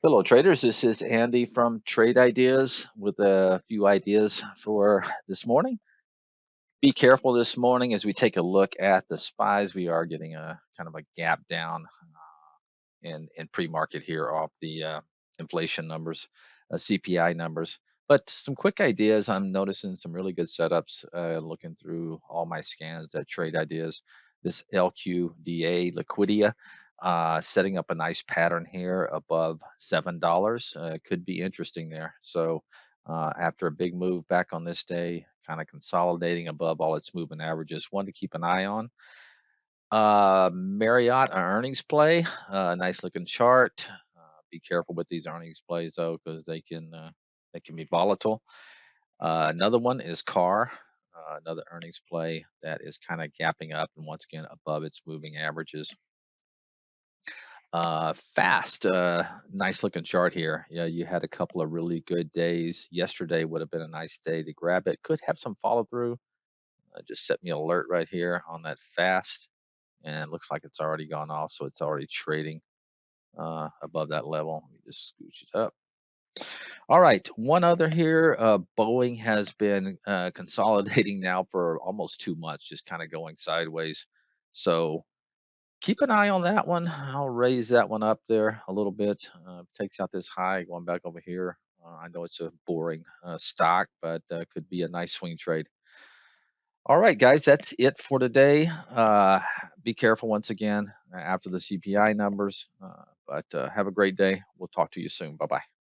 Hello, traders. This is Andy from Trade Ideas with a few ideas for this morning. Be careful this morning as we take a look at the SPYs. We are getting a kind of a gap down in pre-market here off the inflation numbers, CPI numbers. But some quick ideas. I'm noticing some really good setups. Looking through all my scans at Trade Ideas. This LQDA Liquidia setting up a nice pattern here above $7. Could be interesting there. So after a big move back on this day, kind of consolidating above all its moving averages, one to keep an eye on. Marriott, an earnings play, nice looking chart. Be careful with these earnings plays though, because they can be volatile. Another one is Car, another earnings play that is kind of gapping up and once again above its moving averages. Fast, nice looking chart here. Yeah, you had a couple of really good days. Yesterday would have been a nice day to grab it. Could have some follow through. Just set me alert right here on that fast, and it looks like it's already gone off, so it's already trading above that level. Let me just scooch it up. All right, one other here. Boeing has been consolidating now for almost 2 months, just kind of going sideways. So keep an eye on that one. I'll raise that one up there a little bit. Takes out this high, going back over here. I know it's a boring stock, but could be a nice swing trade. All right, guys, that's it for today. Be careful once again after the CPI numbers, but have a great day. We'll talk to you soon. Bye bye.